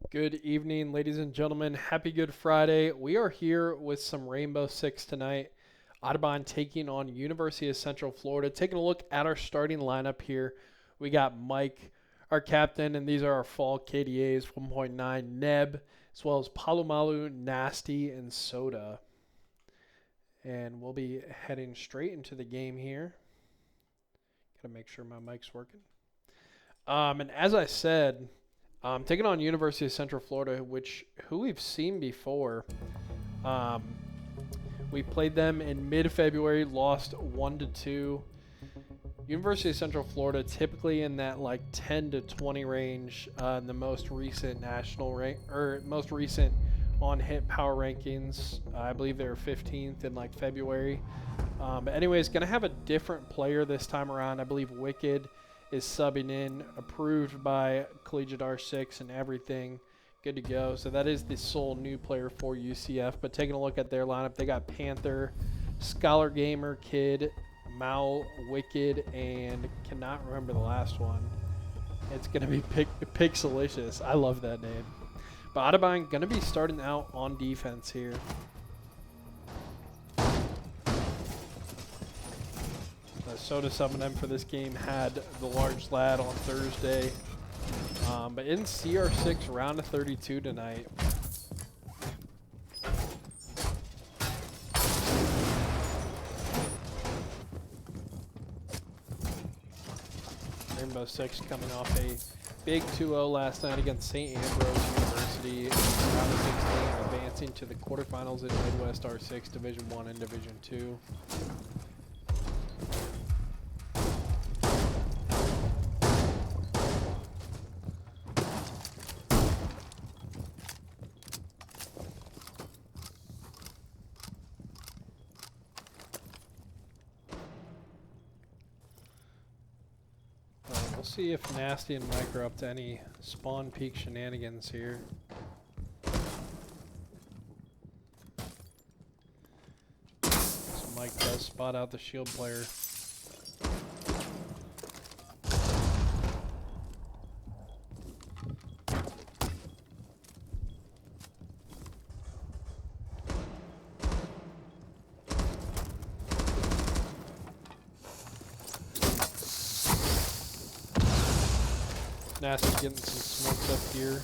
Good evening, ladies and gentlemen. Happy Good Friday. We are here with some Rainbow Six tonight. Otterbein taking on University of Central Florida. Taking a look at our starting lineup here. We got Mike, our captain, and these are our fall KDAs, 1.9, Neb, as well as Palomalu, Nasty, and Soda. And we'll be heading straight into the game here. Gotta make sure my mic's working. And as I said, taking on University of Central Florida, who we've seen before. We played them in mid-February, lost 1-2. University of Central Florida typically in that like 10 to 20 range. In the most recent most recent on-hit power rankings, I believe they were 15th in like February. But anyways, gonna have a different player this time around. I believe Wicked is subbing in, approved by Collegiate R6 and everything. Good to go. So that is the sole new player for UCF. But taking a look at their lineup, they got Panther, Scholar Gamer, Kid, Mal, Wicked, and cannot remember the last one. It's going to be Pixelicious. I love that name. But Otterbein going to be starting out on defense here. Soda summon them for this game had the large lad on Thursday. But in CR6 round of 32 tonight. Rainbow Six coming off a big 2-0 last night against St. Ambrose University in round of 16, advancing to the quarterfinals in Midwest R6 Division 1 and Division 2. We'll see if Nasty and Mike are up to any spawn peak shenanigans here. So Mike does spot out the shield player. Nasty getting some smokes up here.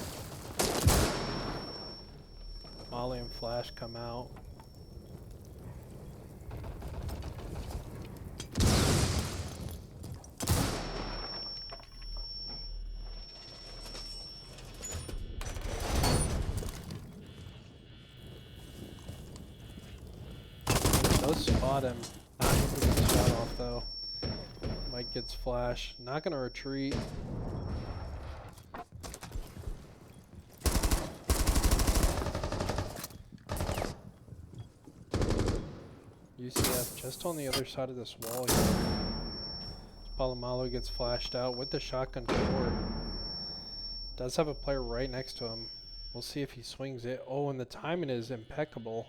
Molly and Flash come out. Does spot him. Not able to get the shot off though. Mike gets Flash. Not gonna retreat. UCF just on the other side of this wall here. Palomalo gets flashed out with the shotgun short. Does have a player right next to him. We'll see if he swings it. Oh, and the timing is impeccable.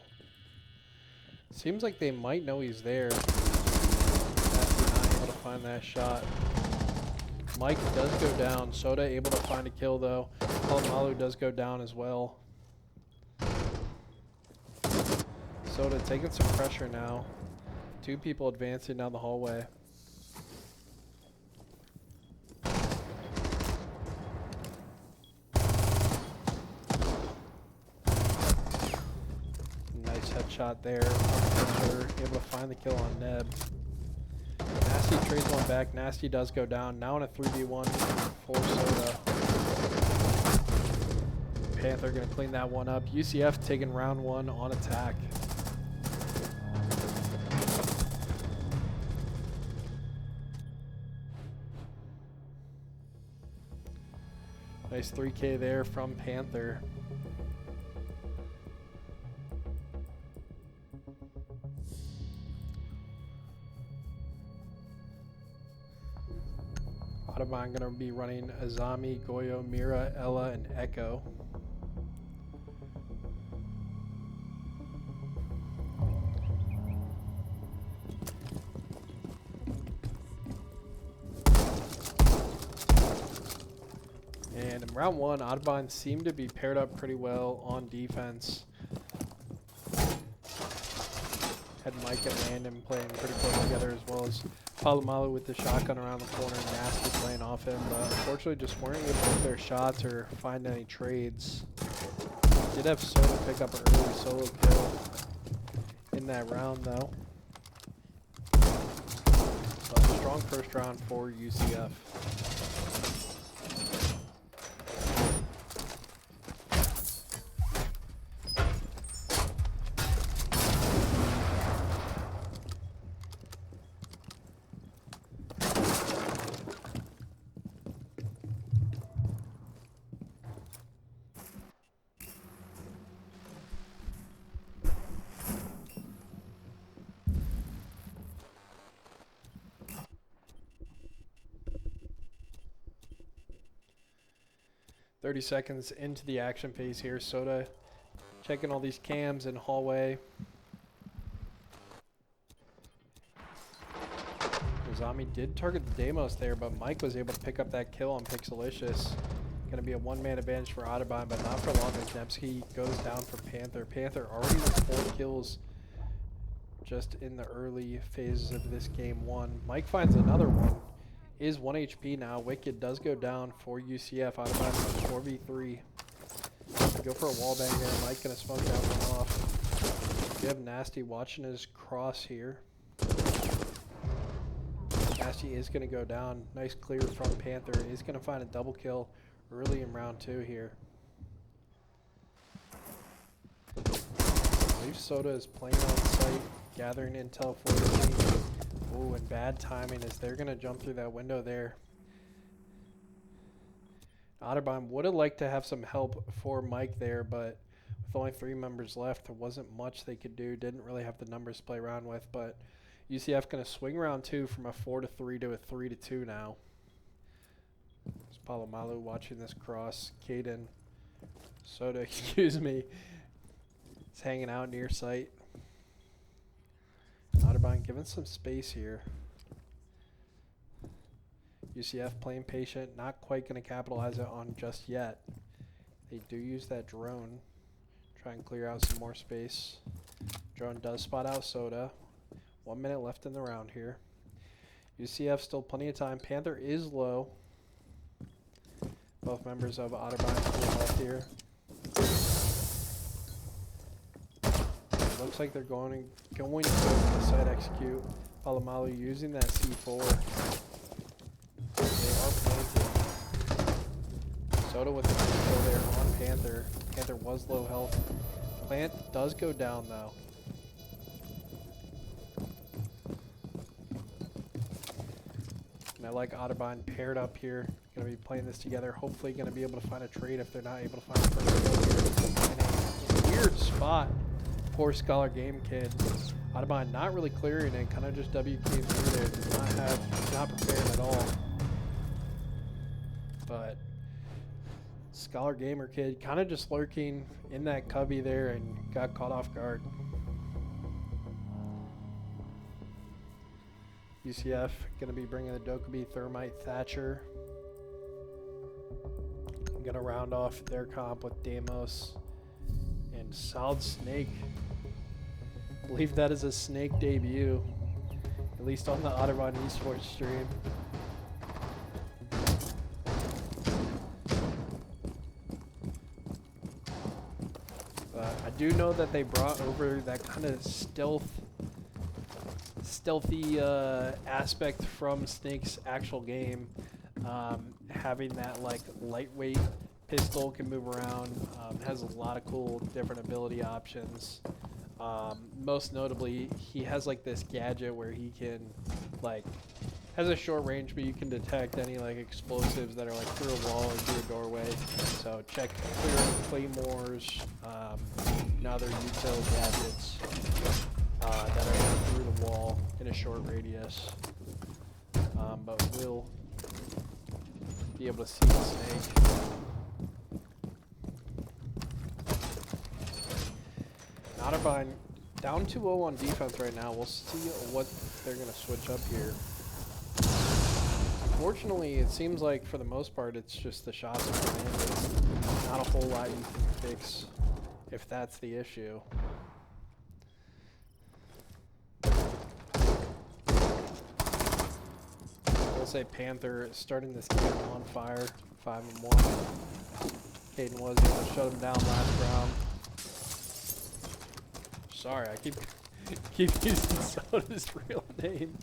Seems like they might know he's there. Not able to find that shot. Mike does go down. Soda able to find a kill though. Palomalo does go down as well. Soda taking some pressure now. Two people advancing down the hallway. Nice headshot there. Able to find the kill on Neb. Nasty trades one back. Nasty does go down. Now in a 3v1 for Soda. Panther going to clean that one up. UCF taking round one on attack. Nice 3K there from Panther. Otterbein going to be running Azami, Goyo, Mira, Ella, and Echo. Round one, Otterbein seemed to be paired up pretty well on defense. Had Mike and Landon playing pretty close together, as well as Palomalu with the shotgun around the corner, Nasty playing off him, but unfortunately just weren't able to hit their shots or find any trades. Did have Soda pick up an early solo kill in that round though. But a strong first round for UCF. 30 seconds into the action phase here. Soda checking all these cams in hallway. Uzami did target the Deimos there, but Mike was able to pick up that kill on Pixelicious. Going to be a one-man advantage for Otterbein, but not for long as Nemsky goes down for Panther. Panther already with 4 kills just in the early phases of this game 1. Mike finds another one. Is 1 HP now. Wicked does go down for UCF. Otterbein 4v3. Go for a wallbang there. Mike going to smoke that one off. We have Nasty watching his cross here. Nasty is going to go down. Nice clear from Panther. Is going to find a double kill early in round 2 here. I believe Soda is playing on site, gathering intel for the team. Ooh, and bad timing as they're going to jump through that window there. Otterbein would have liked to have some help for Mike there, but with only 3 members left, there wasn't much they could do. Didn't really have the numbers to play around with, but UCF going to swing round 2 from a 4-3 to a 3-2 now. It's Palomalu watching this cross. Caden, Soda, excuse me, is hanging out near site. Otterbein giving some space here. UCF playing patient, not quite going to capitalize it on just yet. They do use that drone. Try and clear out some more space. Drone does spot out Soda. 1 minute left in the round here. UCF still plenty of time. Panther is low. Both members of Otterbein still left here. Looks like they're going to go to the side execute. Palomalu using that C4. They are planting. Soda with the kill there on Panther. Panther was low health. Plant does go down though. And I like Otterbein paired up here. Going to be playing this together. Hopefully going to be able to find a trade if they're not able to find a first kill here. In a weird spot. Poor Scholar Game Kid. Otterbein not really clearing it, kind of just WK through there. Did not prepared at all. But Scholar Gamer Kid kind of just lurking in that cubby there and got caught off guard. UCF going to be bringing the Dokkaebi Thermite Thatcher. Going to round off their comp with Deimos and Solid Snake. I believe that is a Snake debut, at least on the Otterbein esports stream. I do know that they brought over that kind of stealthy aspect from Snake's actual game, having that like lightweight pistol, can move around, has a lot of cool different ability options. Most notably, he has like this gadget where he can like has a short range, but you can detect any like explosives that are like through a wall or through a doorway. So check clearing claymores, and other utility gadgets that are through the wall in a short radius. But we'll be able to see the Snake. Otterbein down 2-0 on defense right now. We'll see what they're going to switch up here. unfortunately, it seems like for the most part, it's just the shots on the end. It's not a whole lot you can fix if that's the issue. I'll say Panther starting this game on fire, 5-1. Caden was able to shut him down last round. Sorry, I keep using Soda's real name.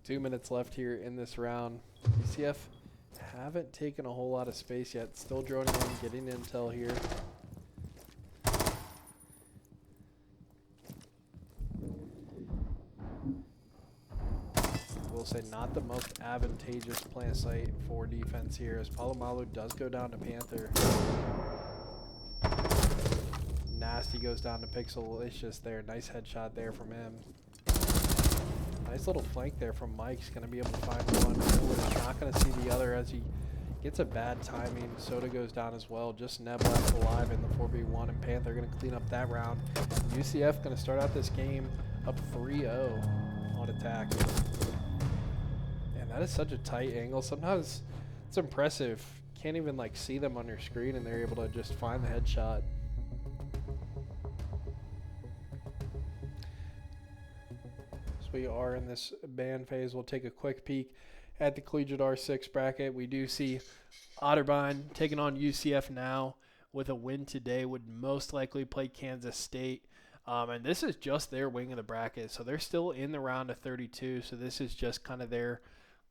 2 minutes left here in this round. UCF haven't taken a whole lot of space yet. Still droning in, getting intel here. We'll say not the most advantageous plant site for defense here as Palomalu does go down to Panther. Nasty goes down to Pixelicious there. Nice headshot there from him. Nice little flank there from Mike's. Going to be able to find one. We're not going to see the other as he gets a bad timing. Soda goes down as well. Just Neb left alive in the 4v1, and Panther going to clean up that round. UCF going to start out this game up 3-0 on attack. And that is such a tight angle. Sometimes it's impressive. Can't even like see them on your screen, and they're able to just find the headshot. We are in this ban phase. We'll take a quick peek at the Collegiate R6 bracket. We do see Otterbein taking on UCF now with a win today. Would most likely play Kansas State. And this is just their wing of the bracket. So they're still in the round of 32. So this is just kind of their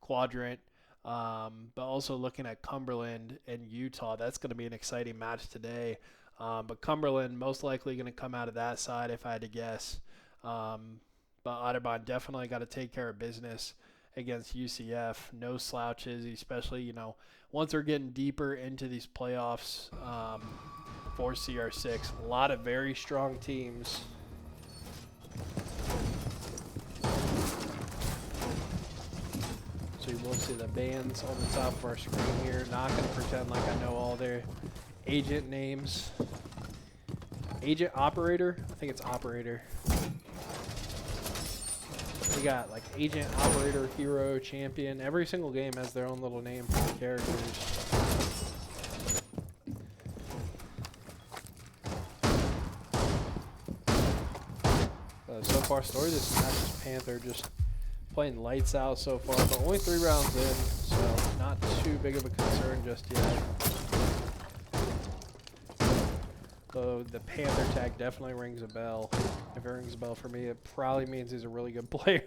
quadrant. But also looking at Cumberland and Utah. That's going to be an exciting match today. But Cumberland most likely going to come out of that side if I had to guess. But Otterbein definitely got to take care of business against UCF. No slouches, especially, you know, once they're getting deeper into these playoffs for CR6. A lot of very strong teams. So you will see the bands on the top of our screen here. Not going to pretend like I know all their agent names. Agent Operator? I think it's Operator. We got like Agent, Operator, Hero, Champion. Every single game has their own little name for the characters. So far, story this match is Panther just playing lights out so far, but only 3 rounds in, so not too big of a concern just yet. So the Panther tag definitely rings a bell. If it rings a bell for me, it probably means he's a really good player.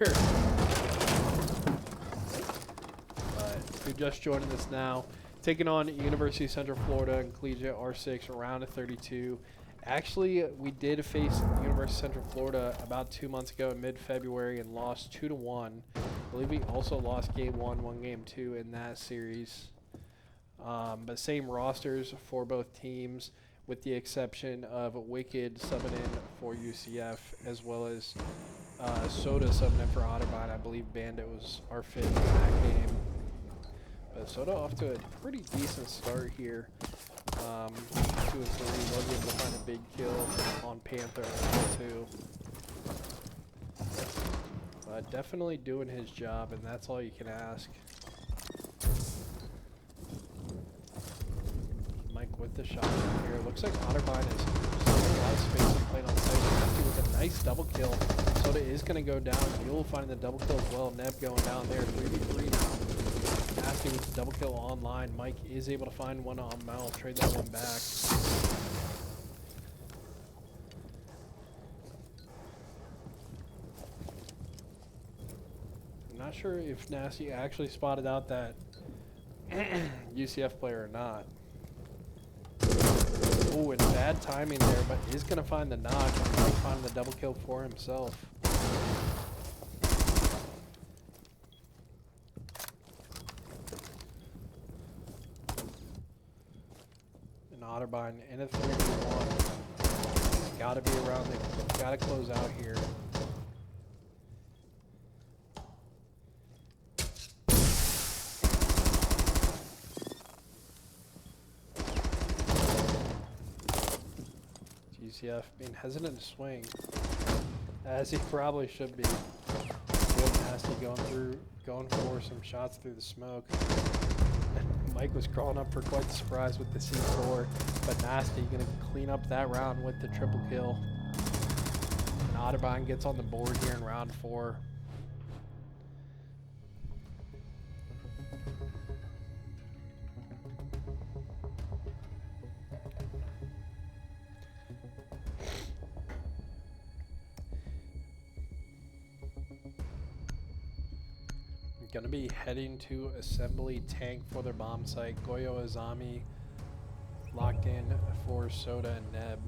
But if you're just joining us now, taking on University of Central Florida and Collegiate R6 round of 32. Actually, we did face University of Central Florida about 2 months ago in mid-February and lost 2-1. I believe we also lost game 1, won game 2 in that series. But same rosters for both teams, with the exception of Wicked subbing in for UCF, as well as Soda subbing in for Otterbein. I believe Bandit was our fifth in that game. But Soda off to a pretty decent start here. 2 and 3, was able to find a big kill on Panther too. But definitely doing his job, and that's all you can ask. Mike with the shot here. Looks like Otterbein is having a lot of space and playing on site. Nasty with a nice double kill. Soda is going to go down. You'll find the double kill as well. Neb going down there. 3v3 now. Nasty with the double kill online. Mike is able to find one on Mel. Trade that one back. I'm not sure if Nasty actually spotted out that UCF player or not. Oh, and bad timing there, but is going to find the knock and might find the double kill for himself. And Otterbein in a 3v1. Got to be around it. Got to close out here. UCF being hesitant to swing. As he probably should be. Real nasty going for some shots through the smoke. Mike was crawling up for quite the surprise with the C4, but Nasty gonna clean up that round with the triple kill. And Otterbein gets on the board here in round 4. Gonna be heading to assembly tank for their bomb site. Goyo Azami locked in for Soda and Neb.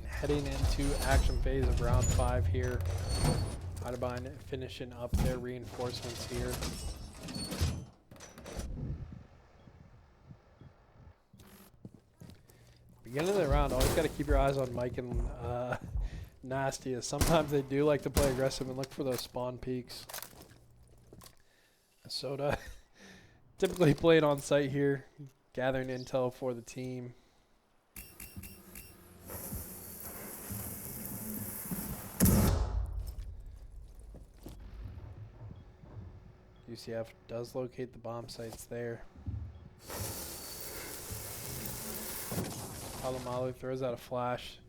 Heading into action phase of round 5 here. Otterbein finishing up their reinforcements here. Beginning of the round, always got to keep your eyes on Mike and Nasty, as sometimes they do like to play aggressive and look for those spawn peaks. Soda typically playing on site here, gathering intel for the team. UCF does locate the bomb sites there. Palomalu throws out a flash.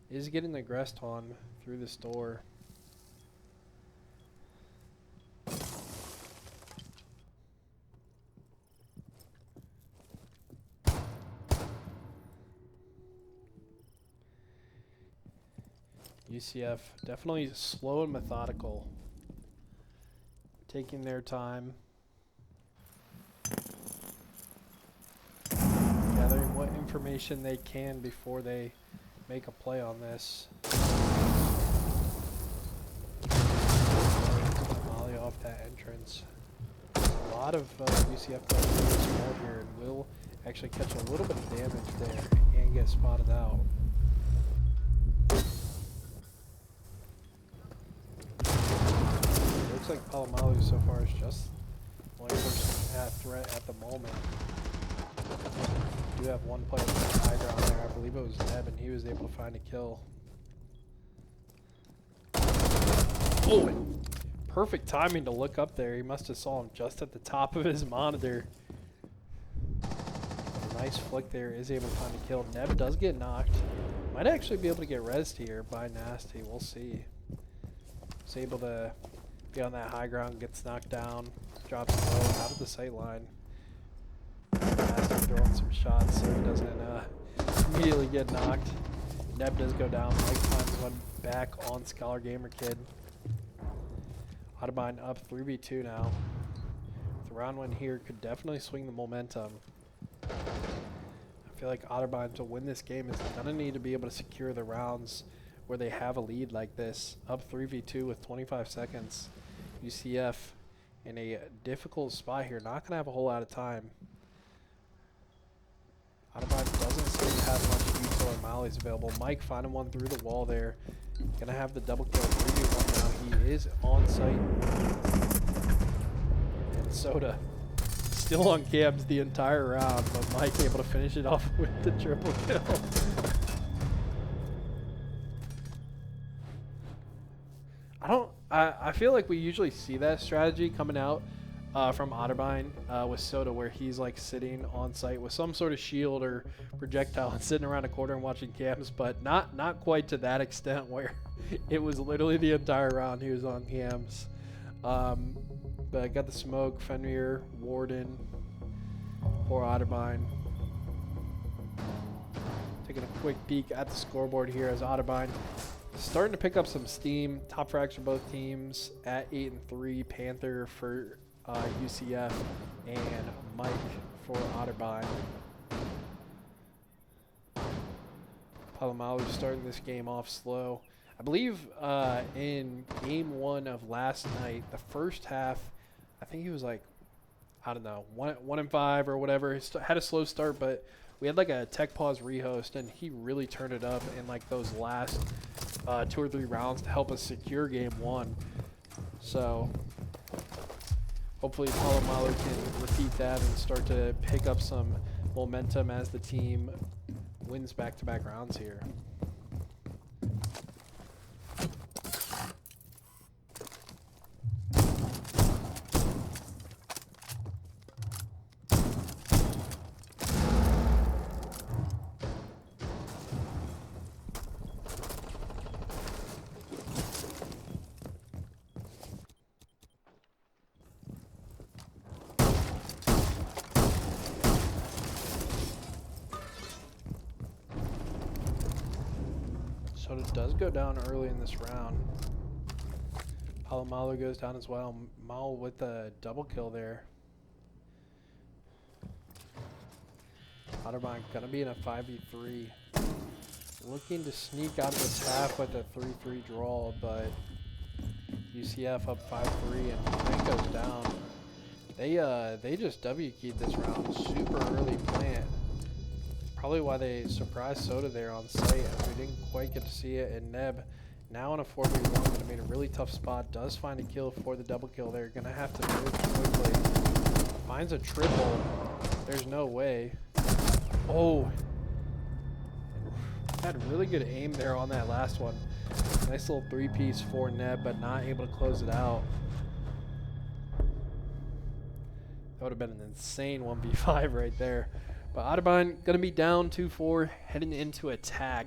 Is getting the Grest on through this door. UCF definitely slow and methodical. Taking their time. Gathering what information they can before they make a play on this. Molly off that entrance. A lot of UCF players in this wall here, and will actually catch a little bit of damage there and get spotted out. Looks like Palomalu so far is just one person at threat at the moment. We do have one player with the high ground there. I believe it was Neb, and he was able to find a kill. Oh, and perfect timing to look up there. He must have saw him just at the top of his monitor. A nice flick there, is able to find a kill. Neb does get knocked. Might actually be able to get rezzed here by Nasty. We'll see. He's able to be on that high ground, gets knocked down, drops low out of the sight line. Nasty throwing some shots so he doesn't immediately get knocked. Neb does go down. Mike finds one back on Scholar Gamer Kid. Otterbein up 3v2 now. The round one here could definitely swing the momentum. I feel like Otterbein, to win this game, is going to need to be able to secure the rounds where they have a lead like this. Up 3v2 with 25 seconds. UCF in a difficult spot here. Not going to have a whole lot of time. Otterbein doesn't seem to have much util or mollies available. Mike finding one through the wall there. Going to have the double kill. 3v1 now. He is on site. And Soda still on cams the entire round, but Mike able to finish it off with the triple kill. I feel like we usually see that strategy coming out from Otterbein with Soda, where he's like sitting on site with some sort of shield or projectile and sitting around a corner and watching cams, but not quite to that extent where it was literally the entire round he was on cams. But I got the smoke, Fenrir, Warden, poor Otterbein. Taking a quick peek at the scoreboard here as Otterbein starting to pick up some steam. Top frags for both teams at 8-3. Panther for UCF and Mike for Otterbein. Palomalu starting this game off slow. I believe in game 1 of last night, the first half, I think he was like, I don't know, 1-5 or whatever. He had a slow start, but we had like a tech pause rehost, and he really turned it up in like those last 2 or 3 rounds to help us secure game 1. So hopefully Palomalu can repeat that and start to pick up some momentum as the team wins back-to-back rounds here. Soda does go down early in this round. Palomalu goes down as well. Mal with a double kill there. Otterbein gonna be in a 5v3. Looking to sneak out of this half with a 3-3 draw, but UCF up 5-3 and Frank goes down. They just W-keyed this round. Super early plant. Probably why they surprised Soda there on site, as we didn't quite get to see it. And Neb, now in a 4v1, going to be in a really tough spot. Does find a kill for the double kill. They're going to have to move quickly. Finds a triple. There's no way. Oh. Had really good aim there on that last one. Nice little 3-piece for Neb, but not able to close it out. That would have been an insane 1v5 right there. But Otterbein going to be down 2-4, heading into attack.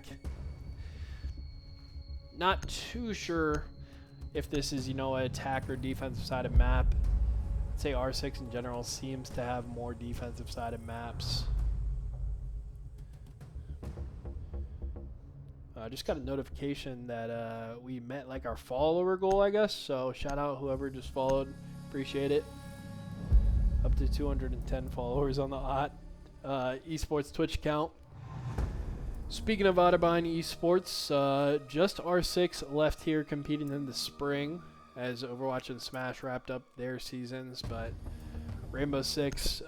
Not too sure if this is, you know, an attack or defensive side of map. I'd say R6 in general seems to have more defensive side of maps. I just got a notification that we met like our follower goal, I guess. So shout out whoever just followed. Appreciate it. Up to 210 followers on the esports Twitch account. Speaking of Otterbein esports, just R6 left here competing in the spring as Overwatch and Smash wrapped up their seasons, but Rainbow Six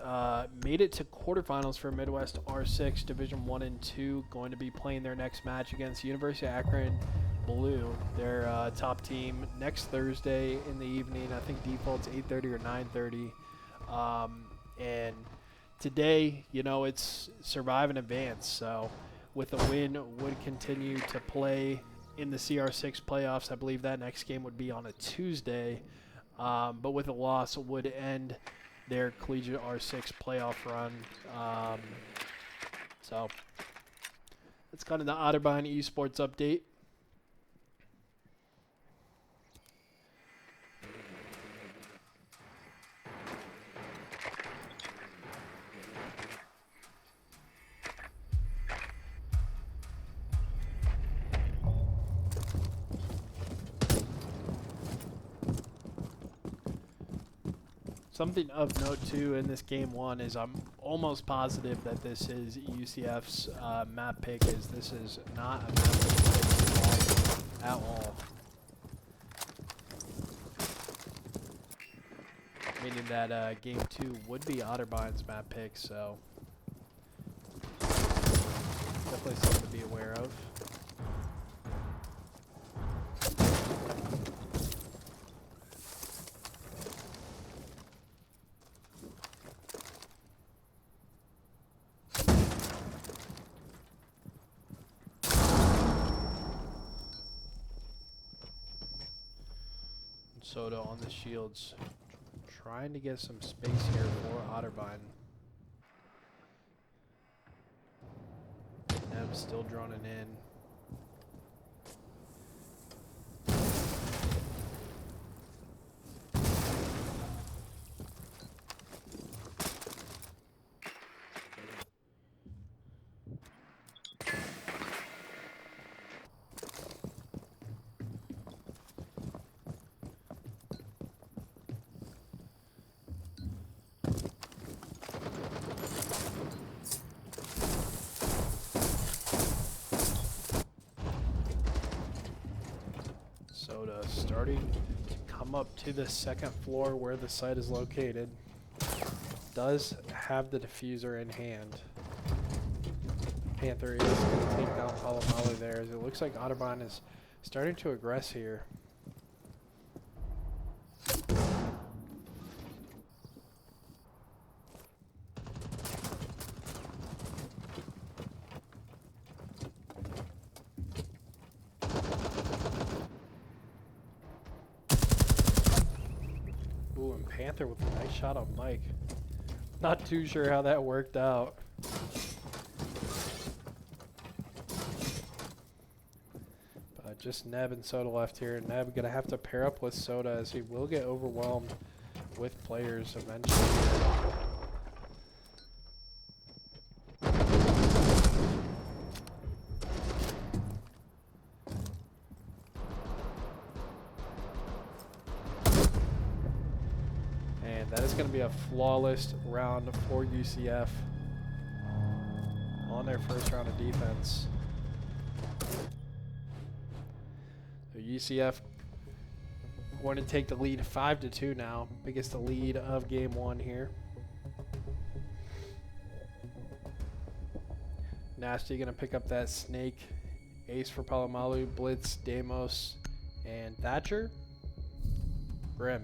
made it to quarterfinals for Midwest R6 Division 1 and 2, going to be playing their next match against University of Akron Blue, their top team, next Thursday in the evening. I think default's 8:30 or 9:30. And today, you know, it's survive and advance. So with a win, would continue to play in the CR6 playoffs. I believe that next game would be on a Tuesday. But with a loss, would end their Collegiate R6 playoff run. So that's kind of the Otterbein esports update. Something of note, too, in this game 1 is I'm almost positive that this is UCF's map pick, as this is not a map pick at all. Meaning that game 2 would be Otterbein's map pick, so definitely something to be aware of. Soda on the shields, trying to get some space here for Otterbein. Neb still droning in. starting to come up to the second floor where the site is located. Does have the diffuser in hand. Panther is going to take down Palomalu there, as it looks like Otterbein is starting to aggress here. Ooh, and Panther with a nice shot on Mike. Not too sure how that worked out. But just Neb and Soda left here. Neb gonna have to pair up with Soda, as he will get overwhelmed with players eventually. And that is going to be a flawless round for UCF on their first round of defense. So UCF going to take the lead 5-2 now. Biggest lead of game one here. Nasty going to pick up that snake. Ace for Palomalu, Blitz, Damos, and Thatcher. Grim.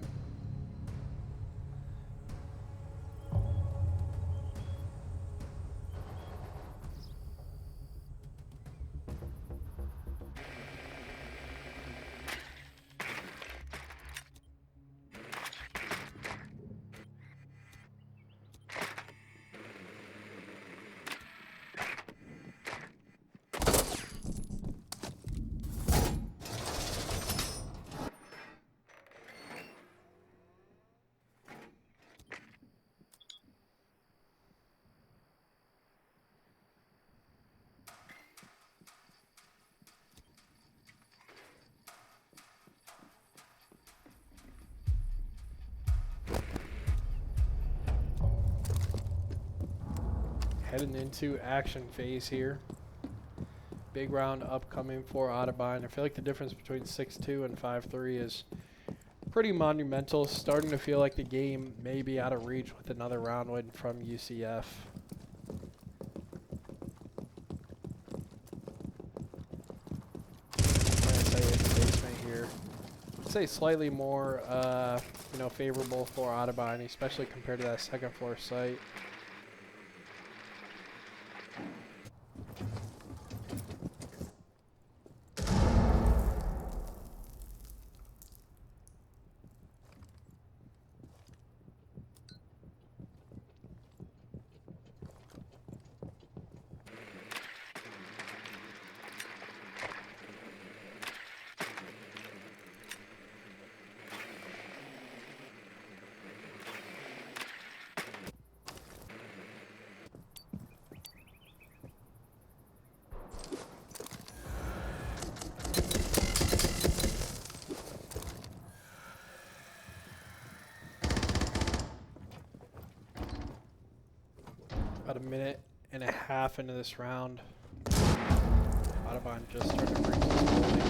Heading into action phase here. Big round upcoming for Otterbein. I feel like the difference between 6-2 and 5-3 is pretty monumental. Starting to feel like the game may be out of reach with another round win from UCF. Here. I'd say slightly more, favorable for Otterbein, especially compared to that second floor site. About a minute and a half into this round. Otterbein just started to bring this bowling.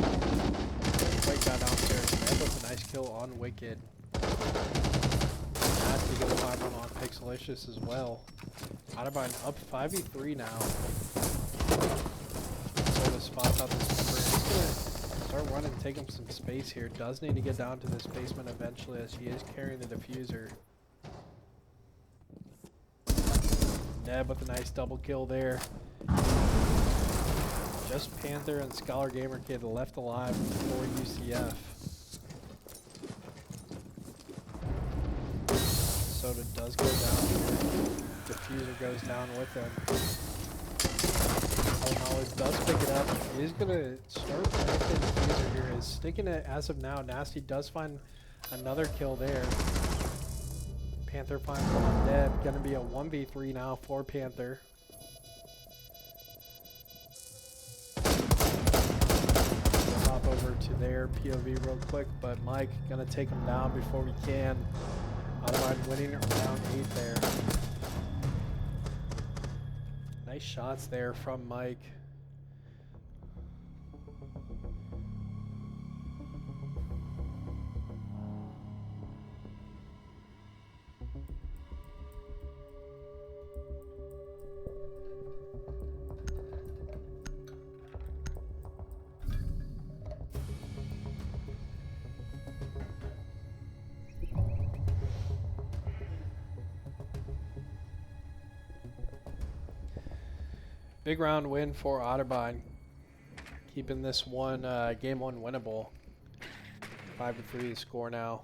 Quite got downstairs. Ned with a nice kill on Wicked. Nasty gonna find one on Pixelicious as well. Otterbein up 5v3 now. So the spots out this number. He's gonna start running, take him some space here. Does need to get down to this basement eventually, as he is carrying the diffuser. Neb with a nice double kill there. Just Panther and Scholar Gamer Kid left alive for UCF. Soda does go down here. Diffuser goes down with him. Palomalu does pick it up. He's going to start with the diffuser here. Is sticking it as of now. Nasty does find another kill there. Panther finds one on Neb. Going to be a 1v3 now for Panther. We'll hop over to their POV real quick, but Mike going to take him down before we can. Otterbein winning round 8 there. Nice shots there from Mike. Big round win for Otterbein, keeping this one game one winnable. 5-3 the score now.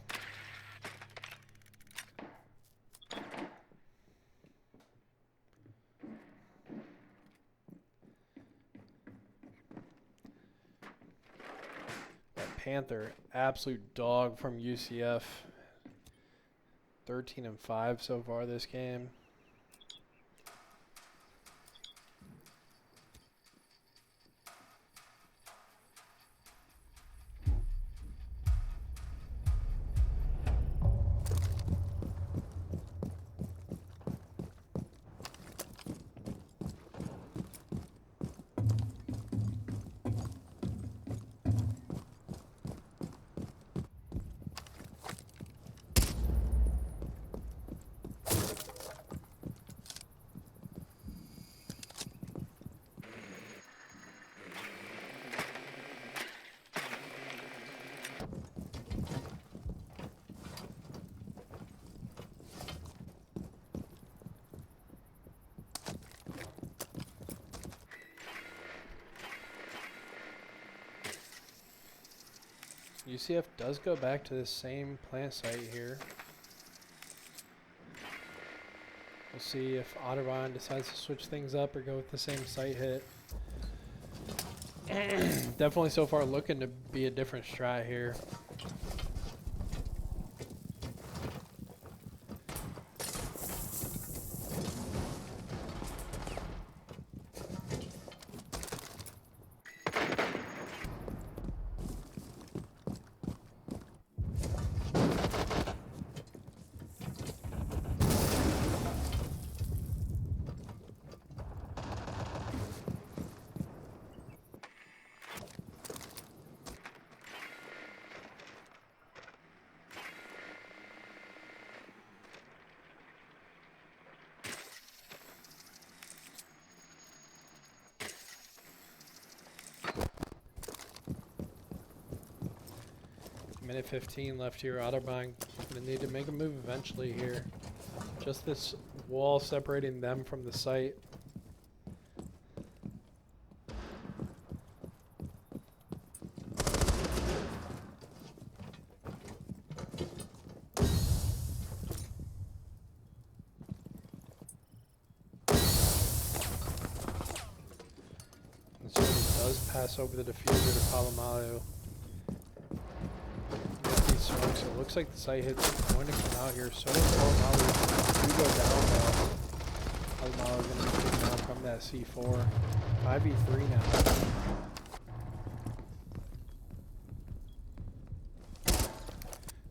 Panther, absolute dog from UCF. 13-5 so far this game. UCF does go back to the same plant site here. We'll see if Otterbein decides to switch things up or go with the same site hit. Definitely so far looking to be a different strat here. Minute 15 left here. Otterbein gonna need to make a move eventually here. Just this wall separating them from the site. And so he does pass over the diffuser to Palomalu. So it looks like the site hit's going to come out here. So Palomalu do go down though. Palomalu going to be taken out from that C4. 5v3 now.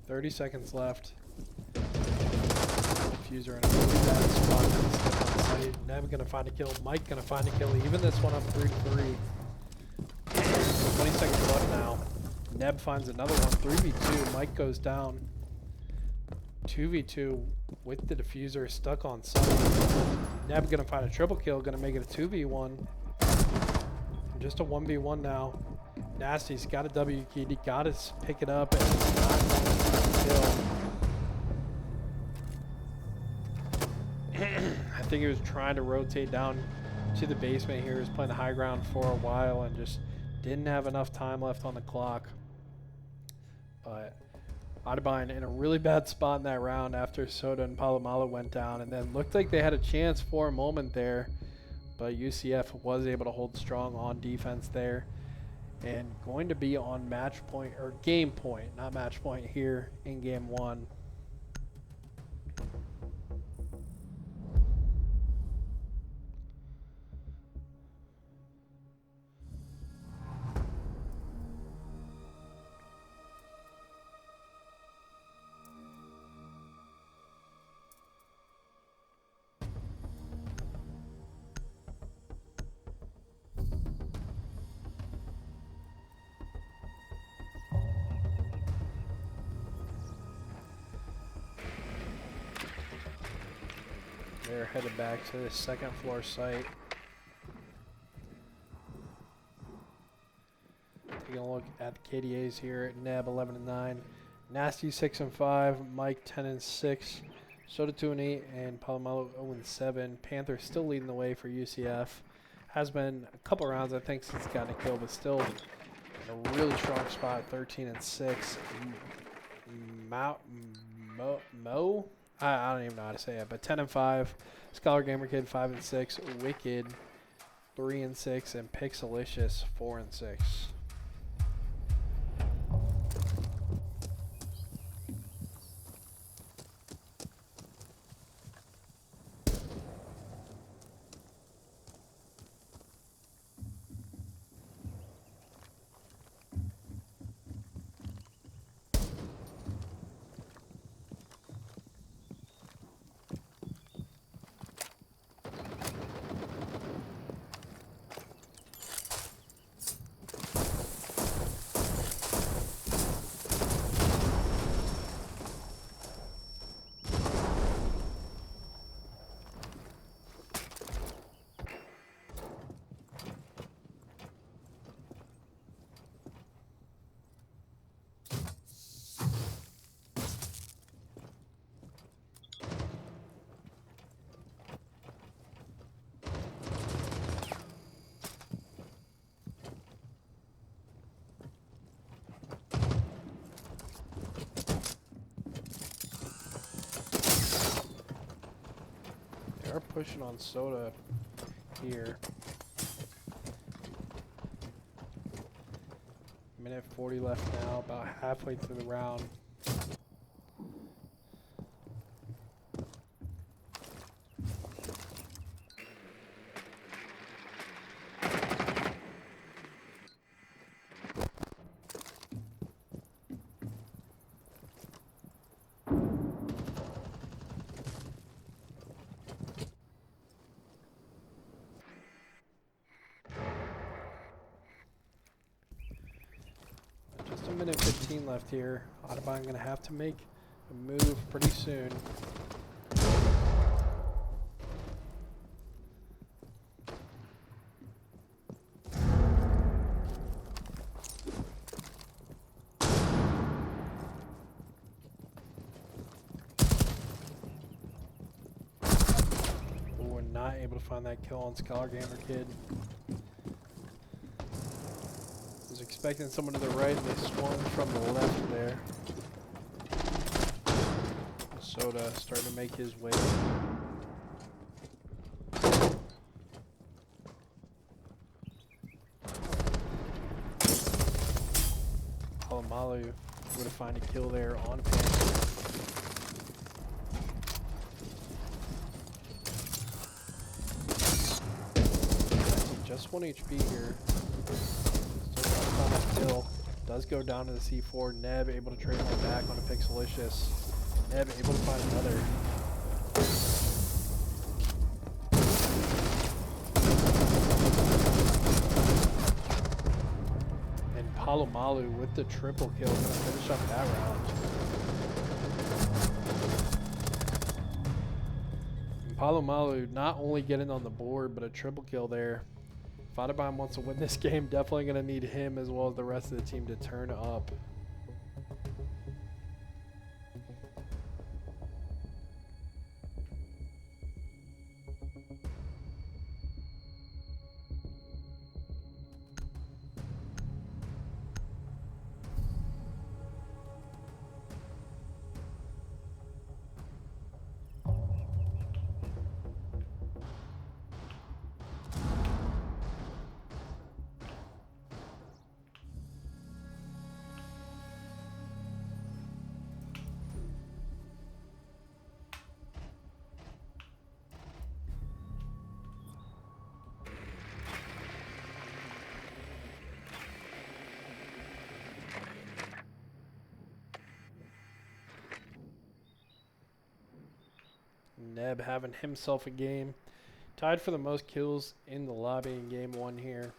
$30 seconds left. Diffuser in a really bad spot. Neb going to find a kill. Mike going to find a kill. Even this one up 3-3. 20 seconds left now. Neb finds another one. 3v2. Mike goes down. 2v2 with the diffuser stuck on site. Neb gonna find a triple kill. Gonna make it a 2v1. Just a 1v1 now. Nasty's got a W key. He gotta pick it up and not kill. I think he was trying to rotate down to the basement here. He was playing the high ground for a while and just didn't have enough time left on the clock. But Otterbein in a really bad spot in that round after Soda and Palomalu went down, and then looked like they had a chance for a moment there, but UCF was able to hold strong on defense there, and going to be on match point, or game point, not match point here in game one. They're headed back to the second floor site. Taking a look at the KDAs here. Neb 11-9, Nasty 6-5, Mike 10-6, Soda 2-8, and Palomalu 0-7. Panther still leading the way for UCF Has been a couple rounds, I think, since he's gotten a kill, but still in a really strong spot, 13 and 6. I don't even know how to say it, but 10 and 5. Scholar Gamer Kid 5 and 6. Wicked 3 and 6, and Pixelicious 4 and 6. They're pushing on Soda here. Minute 40 left now, about halfway through the round. Just a minute 15 left here. Otterbein gonna have to make a move pretty soon. But we're not able to find that kill on Scholar Gamer Kid. Was expecting someone to the right, and they swung from the left there. Soda starting to make his way. Palomalu able to find a kill there on Panther. Just 1 HP here. Kill does go down to the C4. Neb able to trade one back on a Pixelicious. Neb able to find another. And Palomalu with the triple kill gonna finish up that round. And Palomalu not only getting on the board, but a triple kill there. If Otterbein wants to win this game, definitely going to need him as well as the rest of the team to turn up. Neb having himself a game. Tied for the most kills in the lobby in game 1 here.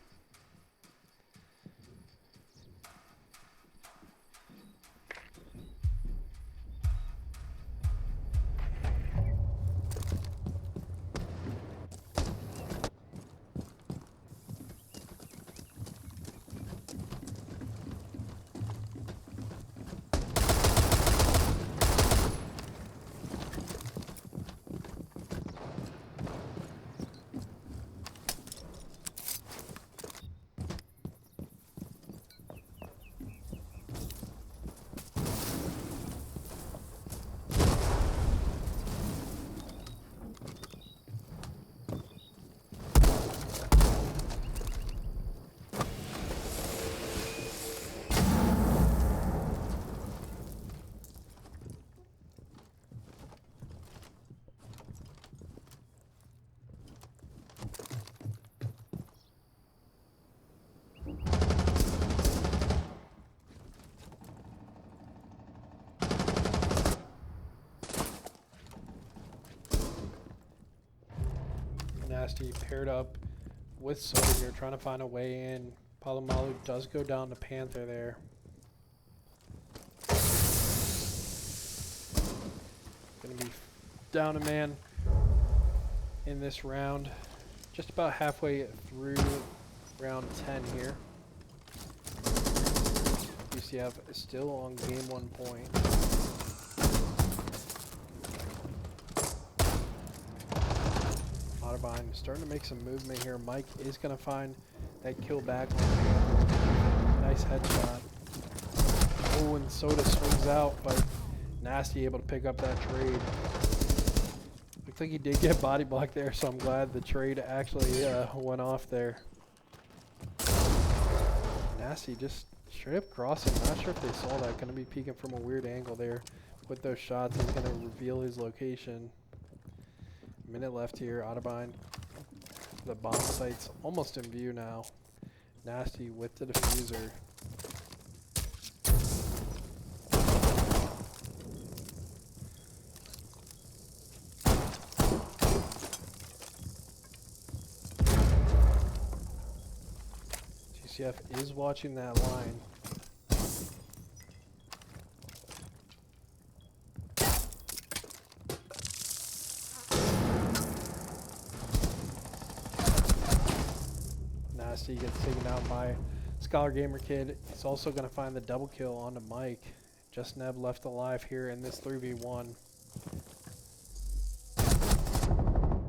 Nasty paired up with Soda here, trying to find a way in. Palomalu does go down to Panther there. Gonna be down a man in this round. Just about halfway through round 10 here. UCF is still on game 1 point. Otterbein starting to make some movement here. Mike is going to find that kill back on him. Nice headshot. Oh, and Soda swings out, but Nasty able to pick up that trade. Looks like he did get body blocked there, so I'm glad the trade actually went off there. Nasty just straight up crossing. Not sure if they saw that. Going to be peeking from a weird angle there. With those shots, he's going to reveal his location. Minute left here. Otterbein. The bomb site's almost in view now. Nasty with the diffuser. GCF is watching that line. Nasty gets taken out by Scholar Gamer Kid. He's also going to find the double kill onto Mike. Just Neb left alive here in this 3v1.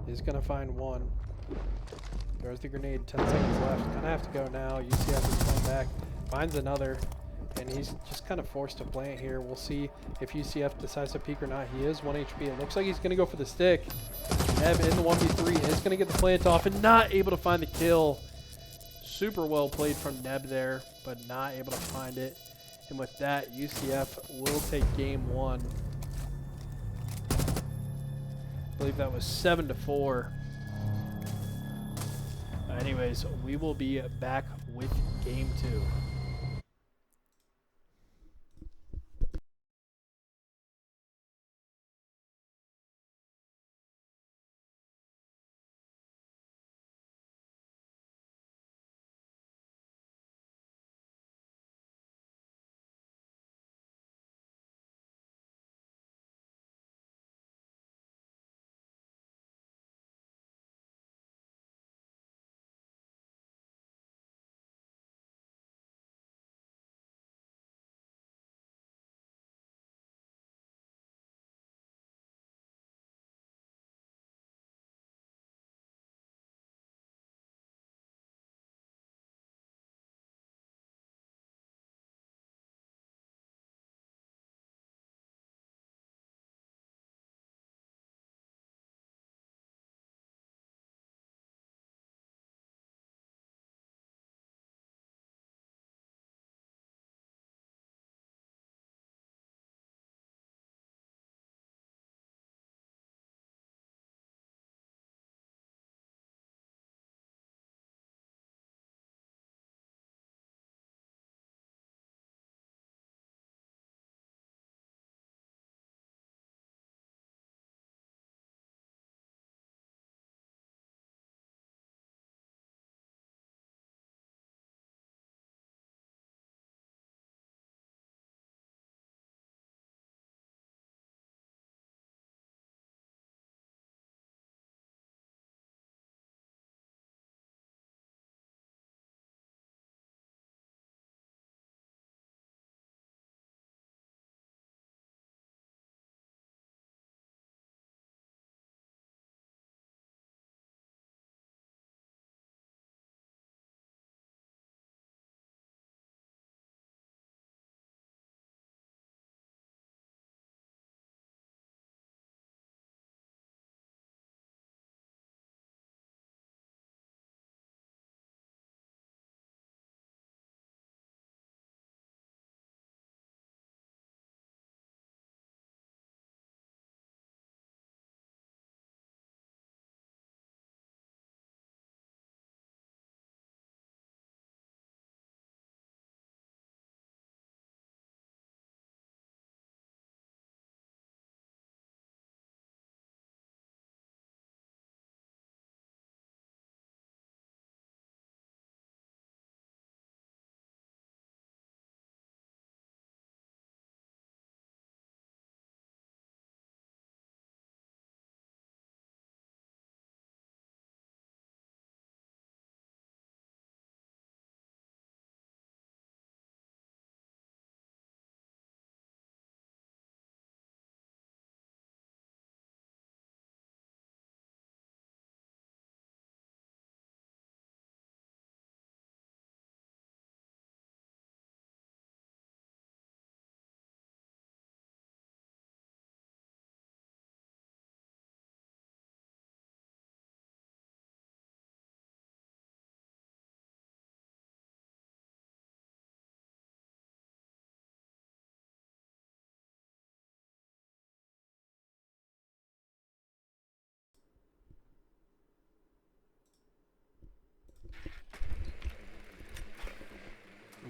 He's going to find one. Throws the grenade, 10 seconds left. Kind of have to go now. UCF is coming back. Finds another. And he's just kind of forced to plant here. We'll see if UCF decides to peek or not. He is 1 HP. It looks like he's going to go for the stick. Neb in the 1v3 is going to get the plant off and not able to find the kill. Super well played from Neb there, but not able to find it. And with that, UCF will take game 1. I believe that was 7-4. Anyways, we will be back with game 2.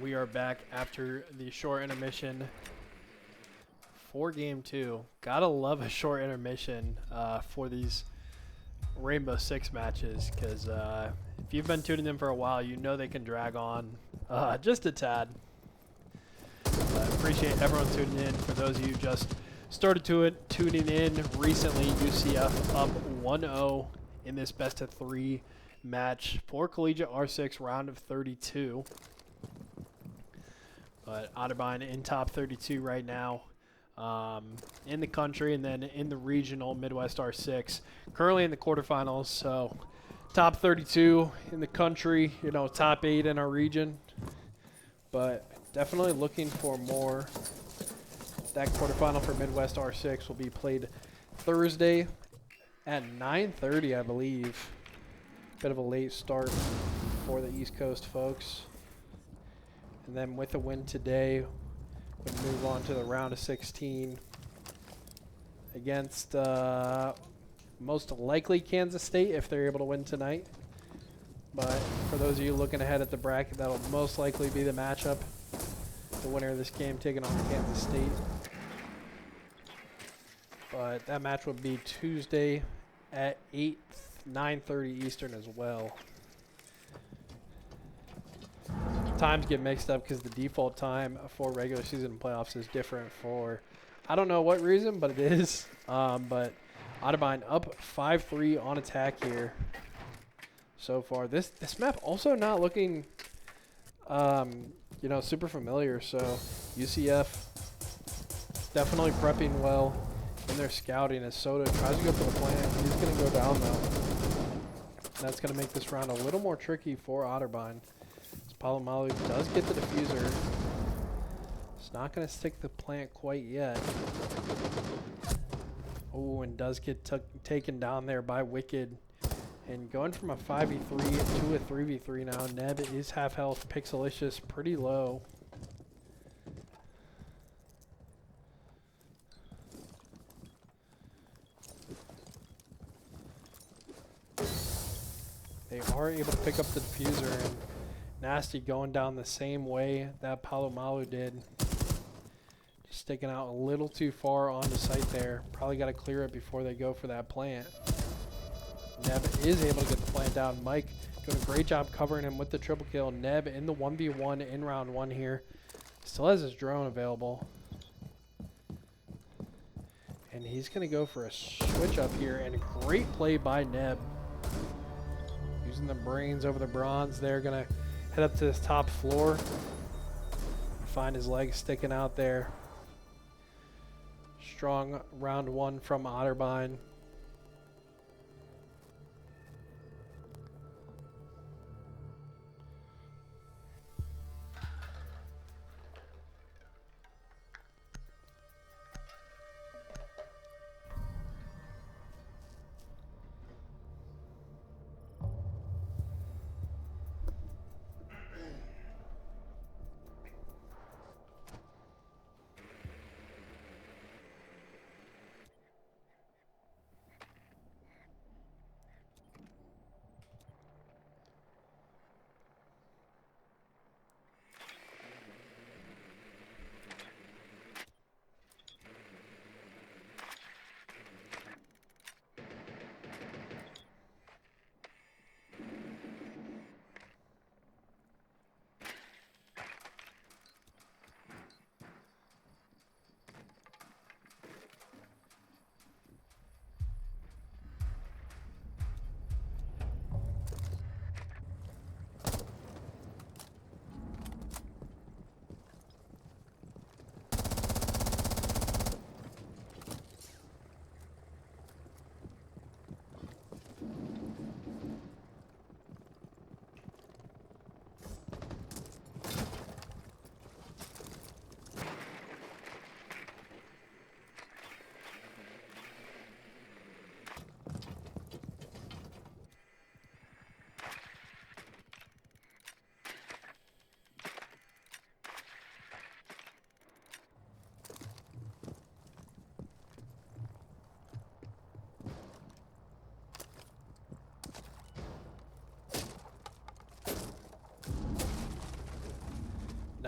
We are back after the short intermission for game 2. Gotta love a short intermission for these Rainbow Six matches, because if you've been tuning in for a while, you know they can drag on just a tad. But appreciate everyone tuning in. For those of you who just started tuning in recently, UCF up 1-0 in this best of 3 match for Collegiate R6 round of 32. But Otterbein in top 32 right now in the country, and then in the regional Midwest R6 currently in the quarterfinals. So top 32 in the country, you know, top 8 in our region, but definitely looking for more. That quarterfinal for Midwest R6 will be played Thursday at 9:30, I believe. Bit of a late start for the East Coast folks. And then with a win today, we move on to the round of 16 against most likely Kansas State if they're able to win tonight. But for those of you looking ahead at the bracket, that'll most likely be the matchup. The winner of this game taking on Kansas State. But that match will be Tuesday at 9:30 Eastern as well. Times get mixed up because the default time for regular season playoffs is different for, I don't know what reason, but it is. But Otterbein up 5-3 on attack here so far. This map also not looking, you know, super familiar. So UCF definitely prepping well in their scouting as Soda tries to go for the plant. He's going to go down though. That's going to make this round a little more tricky for Otterbein. Palomalu does get the diffuser. It's not going to stick the plant quite yet. Oh, and does get taken down there by Wicked. And going from a 5v3 to a 3v3 now. Neb is half health. Pixelicious pretty low. They are able to pick up the diffuser, and Nasty going down the same way that Palomalu did. Just sticking out a little too far on the site there. Probably got to clear it before they go for that plant. Neb is able to get the plant down. Mike doing a great job covering him with the triple kill. Neb in the 1v1 in round 1 here. Still has his drone available. And he's going to go for a switch up here, and a great play by Neb. Using the brains over the bronze. They're going to head up to this top floor. Find his legs sticking out there. Strong round 1 from Otterbein.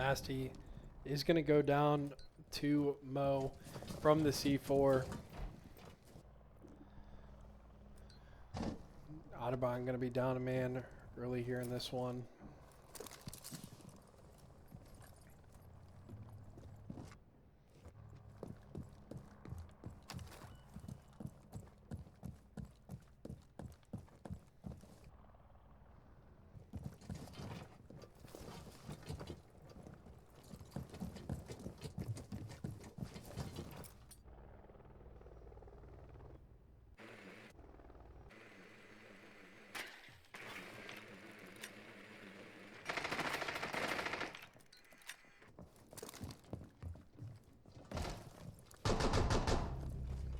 Nasty is going to go down to Mo from the C4. Otterbein going to be down a man early here in this one.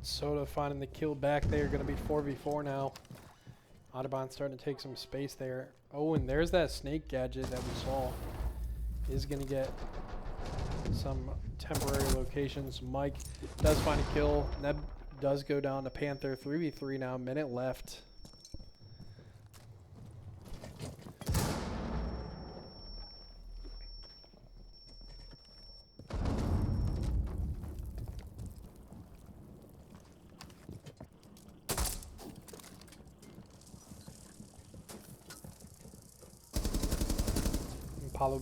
Soda finding the kill back there. Going to be 4v4 now. Otterbein starting to take some space there. Oh, and there's that snake gadget that we saw. Is going to get some temporary locations. Mike does find a kill. Neb does go down to Panther. 3v3 now. Minute left.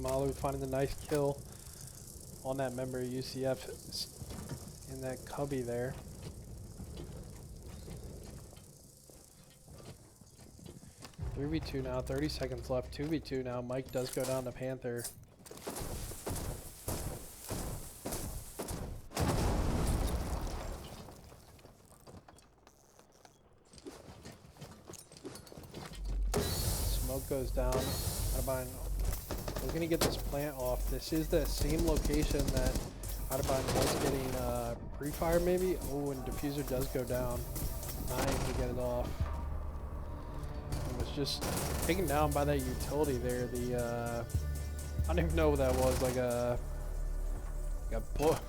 Malu finding the nice kill on that member of UCF in that cubby there. Three v 2 now, 30 seconds left. 2v2 now. Mike does go down to Panther. Smoke goes down. Otterbein looking to get this plant off. This is the same location that Otterbein was getting pre-fire maybe. Oh, and diffuser does go down. 9 to get it off. It was just taken down by that utility there. The I don't even know what that was, like a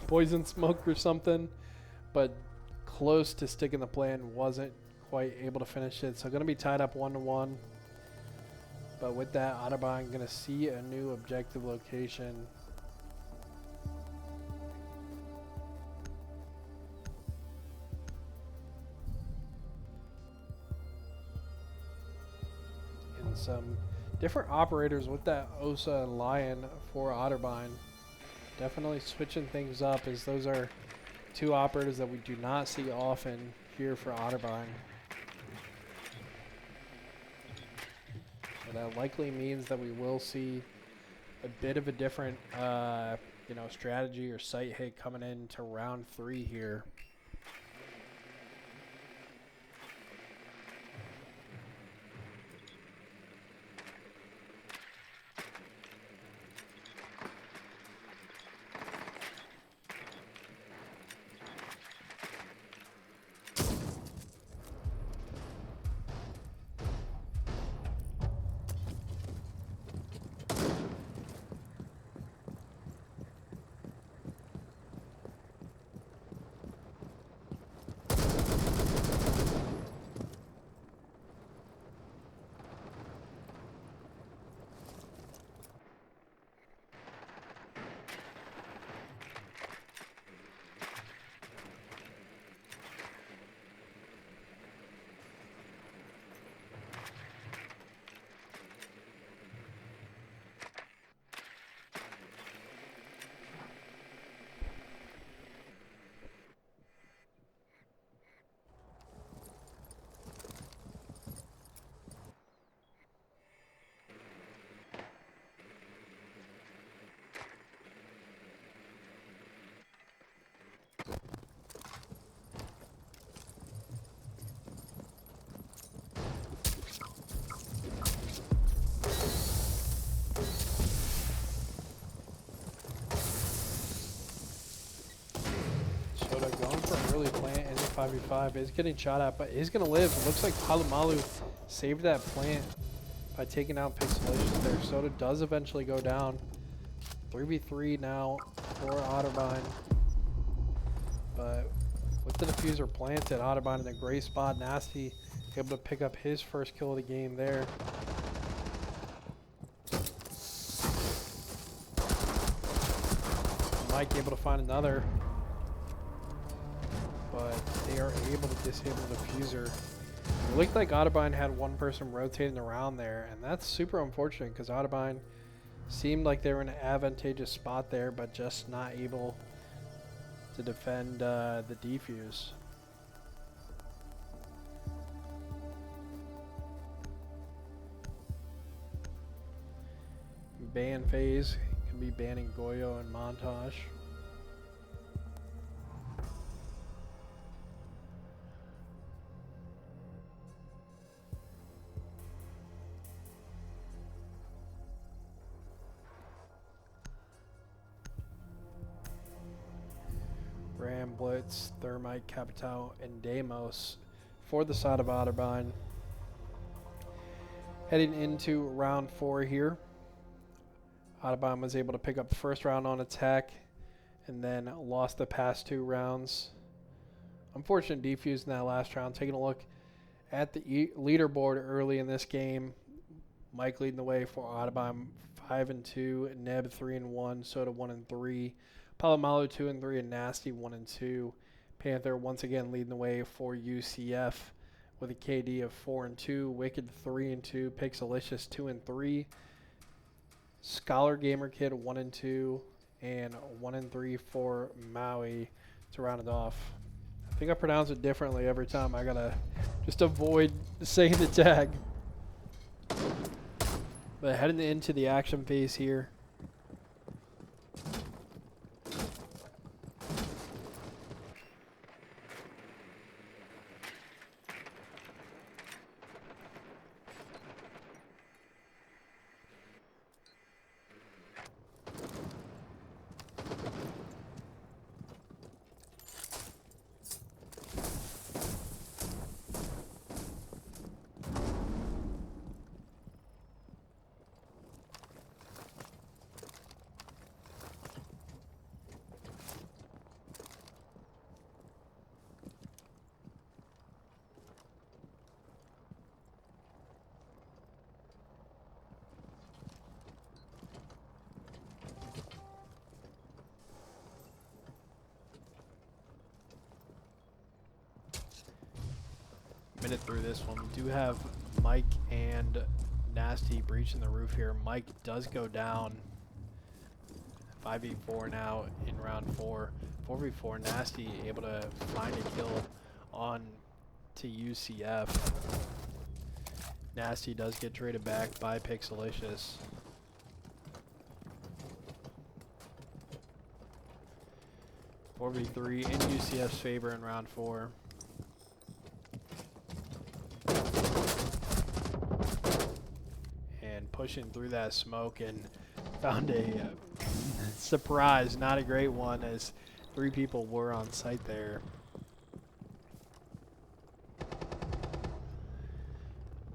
poison smoke or something, but close to sticking the plant. Wasn't quite able to finish it. So going to be tied up 1-1. But with that, Otterbein going to see a new objective location. And some different operators with that Osa and Lion for Otterbein. Definitely switching things up, as those are two operators that we do not see often here for Otterbein. That likely means that we will see a bit of a different, strategy or site hit coming into round 3 here. Early plant in the 5v5 is getting shot at, but is going to live. It looks like Palomalu saved that plant by taking out Pixelation there. Soda does eventually go down. 3v3 now for Otterbein. But with the diffuser planted, Otterbein in a great spot. Nasty able to pick up his first kill of the game there. Mike able to find another. But they are able to disable the diffuser. It looked like Otterbein had one person rotating around there, and that's super unfortunate because Otterbein seemed like they were in an advantageous spot there, but just not able to defend the defuse. Ban phase can be banning Goyo and Montage. Ram, Blitz, Thermite, Capital, and Deimos for the side of Otterbein. Heading into round 4 here. Otterbein was able to pick up the first round on attack and then lost the past 2 rounds. Unfortunate defuse in that last round. Taking a look at the leaderboard early in this game. Mike leading the way for Otterbein 5-2, Neb 3-1, Soda 1-3, Palomalu 2-3, and Nasty 1-2. Panther once again leading the way for UCF with a KD of 4-2, Wicked 3-2, Pixelicious 2-3, Scholar Gamer Kid 1-2, and 1-3 for Maui to round it off. I think I pronounce it differently every time. I gotta just avoid saying the tag. But heading into the action phase here. Minute through this one, we do have Mike and Nasty breaching the roof here. Mike does go down. 5v4 now in round 4. 4v4, Nasty able to find a kill on to UCF. Nasty does get traded back by Pixelicious. Four v 3 in UCF's favor in round 4. Pushing through that smoke and found a surprise, not a great one, as 3 people were on site there.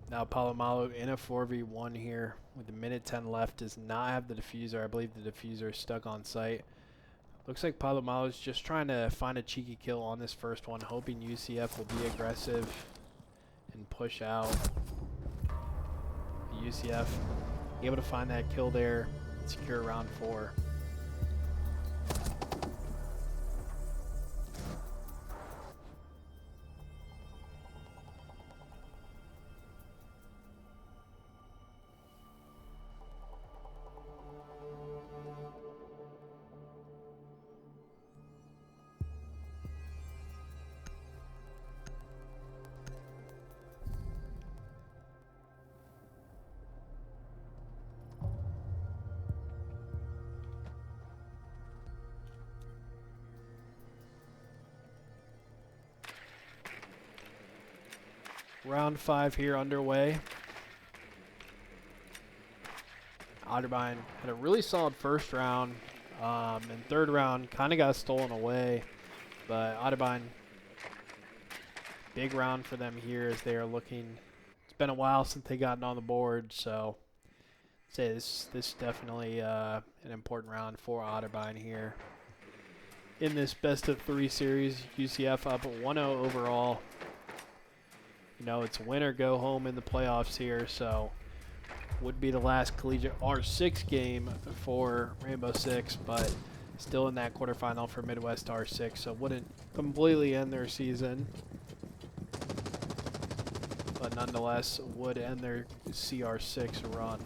Now Palomalu in a 4v1 here with a minute 10 left, does not have the diffuser. I believe the diffuser is stuck on site. Looks like Palomalu is just trying to find a cheeky kill on this first one, hoping UCF will be aggressive and push out. UCF able to find that kill there and secure round 4. Round 5 here underway. Otterbein had a really solid first round, and third round kind of got stolen away, but Otterbein, big round for them here as they are looking. It's been a while since they gotten on the board, so I'd say this is definitely an important round for Otterbein here. In this best of 3 series, UCF up 1-0 overall. You know, it's win or go home in the playoffs here, so would be the last collegiate R6 game for Rainbow Six, but Still in that quarterfinal for Midwest R6, so wouldn't completely end their season. But nonetheless, would end their CR6 run.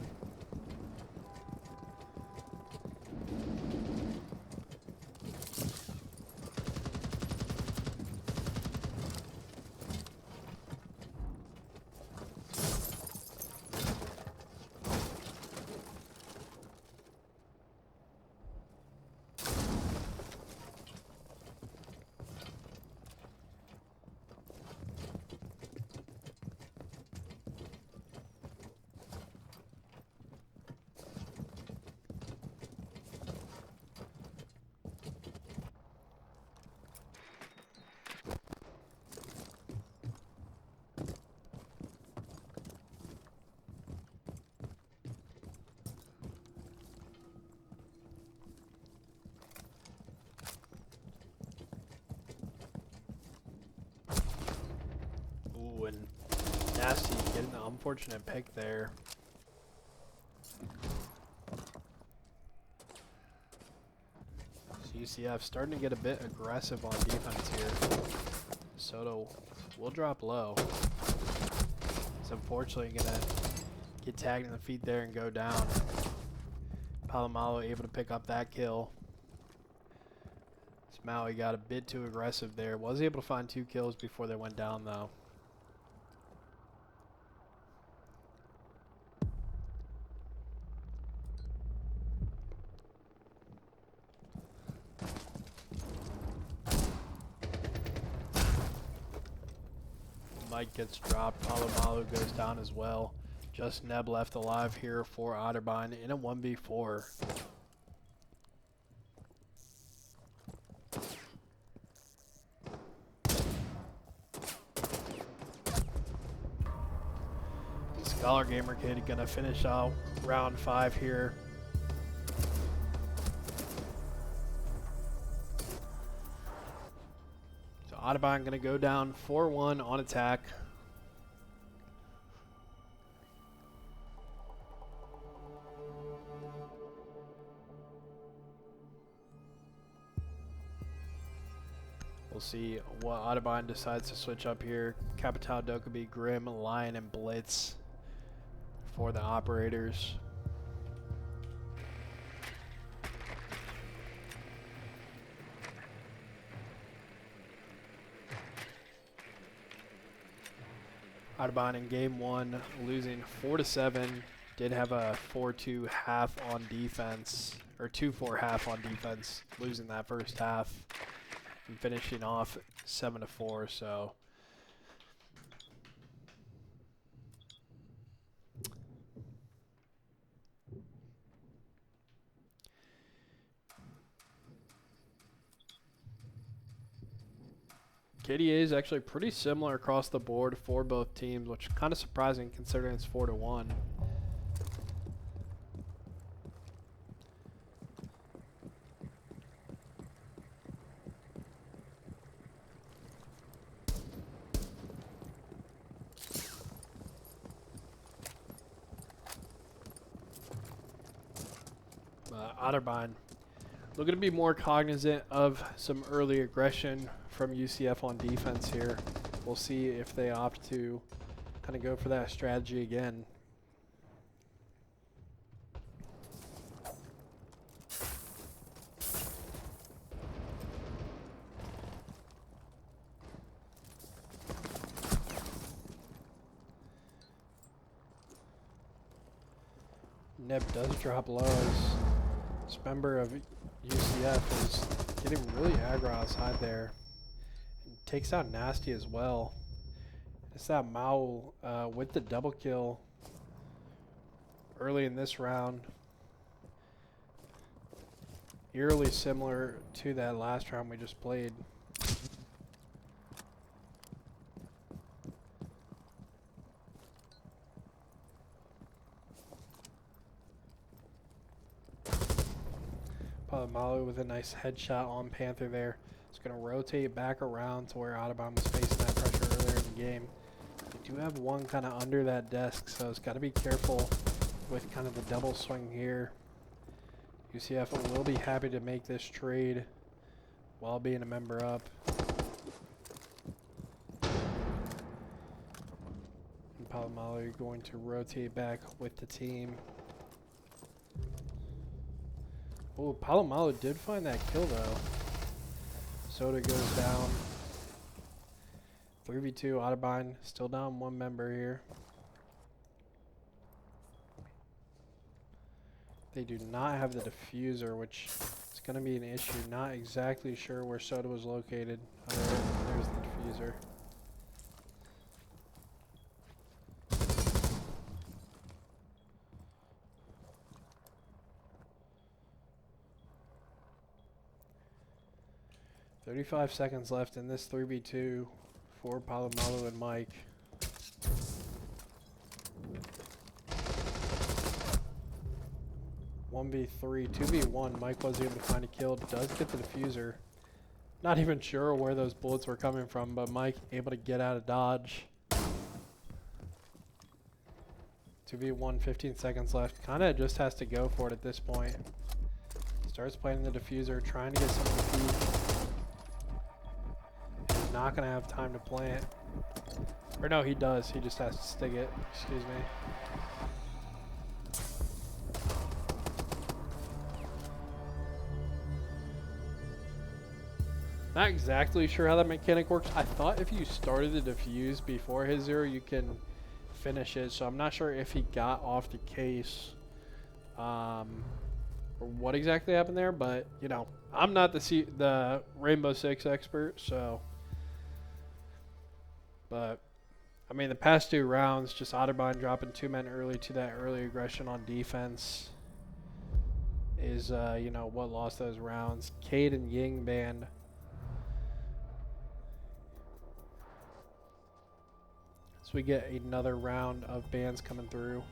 Ooh, and Nasty getting the unfortunate pick there. So UCF starting to get a bit aggressive on defense here. Soto will drop low. He's unfortunately gonna get tagged in the feet there and go down. Palomalo able to pick up that kill. Maui got a bit too aggressive there. Was able to find 2 kills before they went down though. Mike gets dropped. Palomalo goes down as well. Just Neb left alive here for Otterbein in a 1v4. Scholar Gamer Kid gonna finish out round 5 here. So Otterbein gonna go down 4-1 on attack. We'll see what Otterbein decides to switch up here. Capital, Dokkaebi, Grim, Lion, and Blitz for the operators. Otterbein in game 1, losing 4-7. Did have a 4-2 half on defense, or 2-4 half on defense, losing that first half and finishing off 7-4. So KDA is actually pretty similar across the board for both teams, which is kind of surprising considering it's 4-1. Otterbein looking to be more cognizant of some early aggression from UCF on defense here. We'll see if they opt to kind of go for that strategy again. Neb does drop low as this member of UCF is getting really aggro outside there. And takes out Nasty as well. It's that Mao with the double kill early in this round. Eerily similar to that last round we just played. Palomalo with a nice headshot on Panther there. It's going to rotate back around to where Otterbein was facing that pressure earlier in the game. We do have one kind of under that desk, so it's got to be careful with kind of the double swing here. UCF will be happy to make this trade while being a member up. And Palomalu going to rotate back with the team. Oh, Palomalu did find that kill though. Soda goes down. 3v2, Otterbein still down one member here. They do not have the diffuser, which is going to be an issue. Not exactly sure where Soda was located. Oh, there's the diffuser. "35 seconds left in this 3v2 for Palomalu and Mike. One v 3, 2v1. Mike was able to find a kill. Does get the diffuser. Not even sure where those bullets were coming from, but Mike able to get out of dodge. 2v1, 15 seconds left. Kind of just has to go for it at this point. Starts playing the diffuser, trying to get some defeat. He's not going to have time to plant. Or no, he does. He just has to stick it. Excuse me. Not exactly sure how that mechanic works. I thought if you started the diffuse before his zero, you can finish it. So I'm not sure if he got off the case or what exactly happened there. But, you know, I'm not the Rainbow Six expert, so. But, I mean, the past 2 rounds, just Otterbein dropping 2 men early to that early aggression on defense is, you know, what lost those rounds. Cade and Ying banned. So we get another round of bans coming through.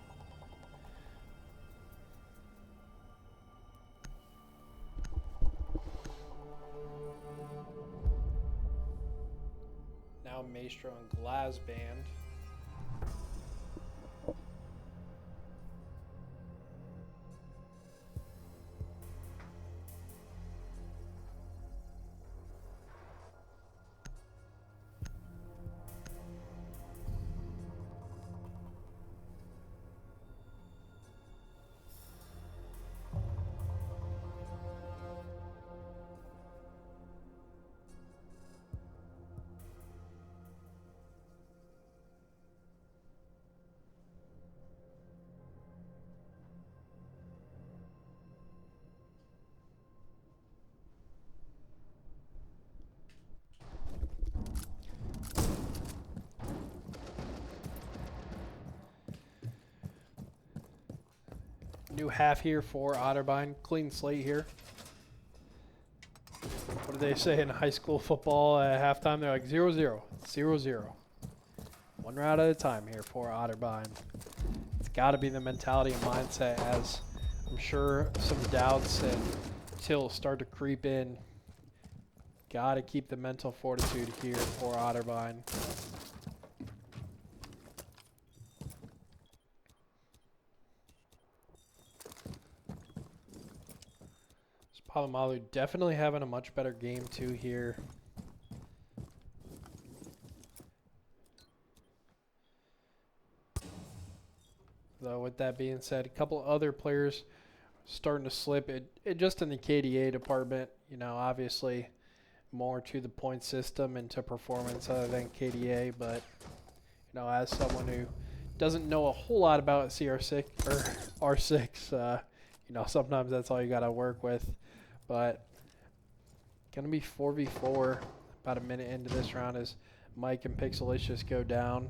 Now Maestro and Glaz banned. New half here for Otterbein. Clean slate here. What do they say in high school football at halftime? They're like 0-0, 0-0. One round at a time here for Otterbein. It's got to be the mentality and mindset, as I'm sure some doubts and tills start to creep in. Got to keep the mental fortitude here for Otterbein. Palomalu definitely having a much better game too here. Though with that being said, a couple other players starting to slip. It just in the KDA department, you know, obviously more to the point system and to performance other than KDA, but you know, as someone who doesn't know a whole lot about CR6 or R6, you know, sometimes that's all you got to work with. But gonna be 4v4 about a minute into this round as Mike and Pixelicious go down.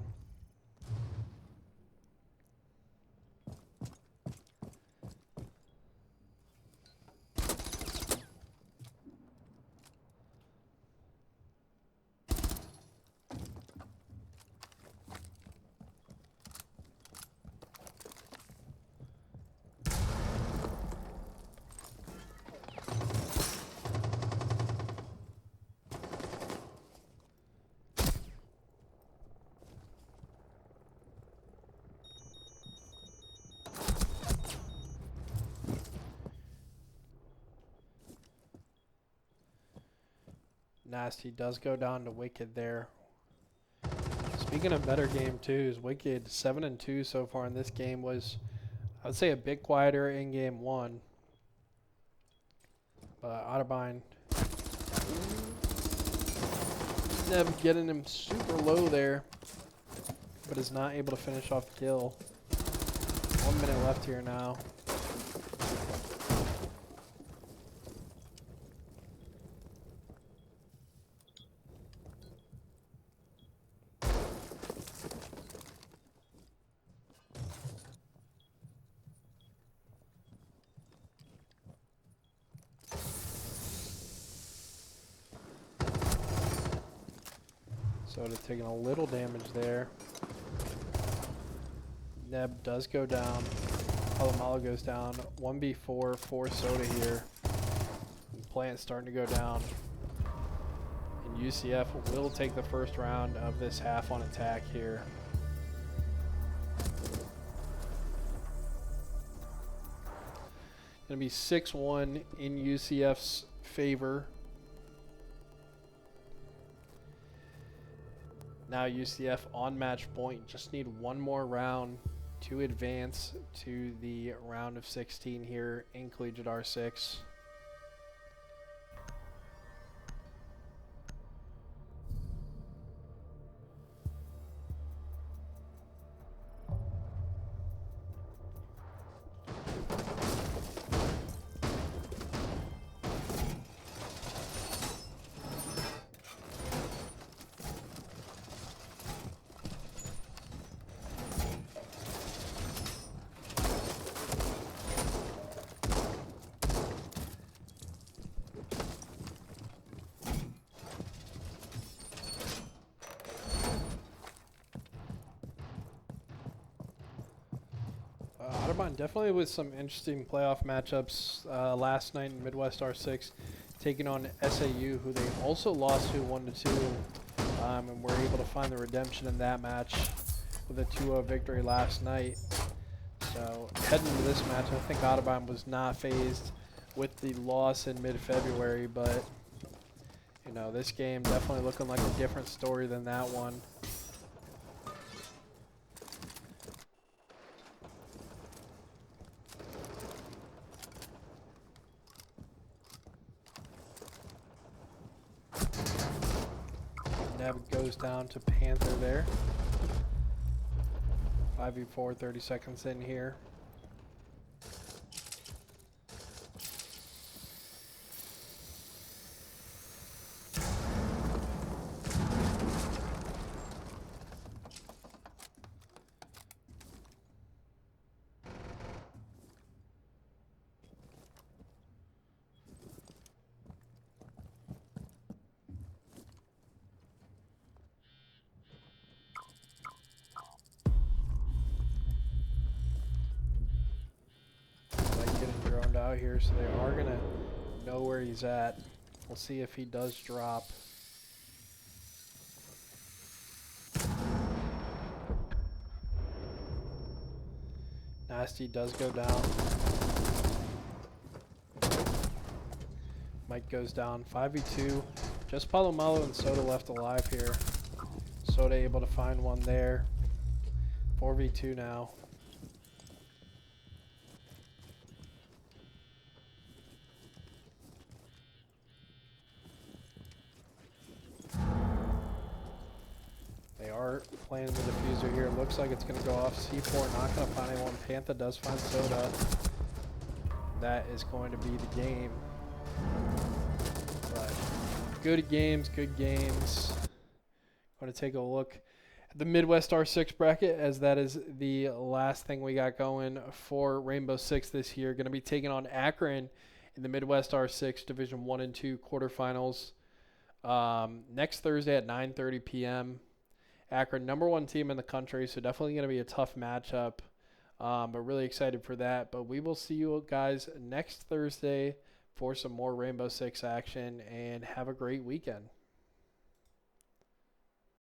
Nasty does go down to Wicked there. Speaking of better game twos, Wicked 7-2 so far in this game was, I would say, a bit quieter in game one. But Otterbein, Neb getting him super low there, but is not able to finish off the kill. 1 minute left here now. Soda taking a little damage there. Neb does go down. Palomalo goes down. 1v4 for Soda here. Plant's starting to go down. And UCF will take the first round of this half on attack here. Gonna be 6-1 in UCF's favor. Now UCF on match point, just need one more round to advance to the round of 16 here in Collegiate R6. Otterbein definitely with some interesting playoff matchups last night in Midwest R6, taking on SAU, who they also lost to 1-2, and were able to find the redemption in that match with a 2-0 victory last night. So heading into this match, I think Otterbein was not fazed with the loss in mid-February, but you know, this game definitely looking like a different story than that one. Neb goes down to Panther there. 5v4, 30 seconds in here. Out here, so they are gonna know where he's at. We'll see if he does drop. Nasty does go down. Mike goes down. 5v2. Just Palomalo and Soda left alive here. Soda able to find one there. 4v2 now. Playing the diffuser here. Looks like it's going to go off. C4 not going to find anyone. Panther does find Soda. That is going to be the game. But good games, good games. Going to take a look at the Midwest R6 bracket, as that is the last thing we got going for Rainbow Six this year. Going to be taking on Akron in the Midwest R6 Division 1 and 2 quarterfinals next Thursday at 9:30 p.m. Akron, #1 team in the country, so definitely going to be a tough matchup, but really excited for that. But we will see you guys next Thursday for some more Rainbow Six action, and have a great weekend.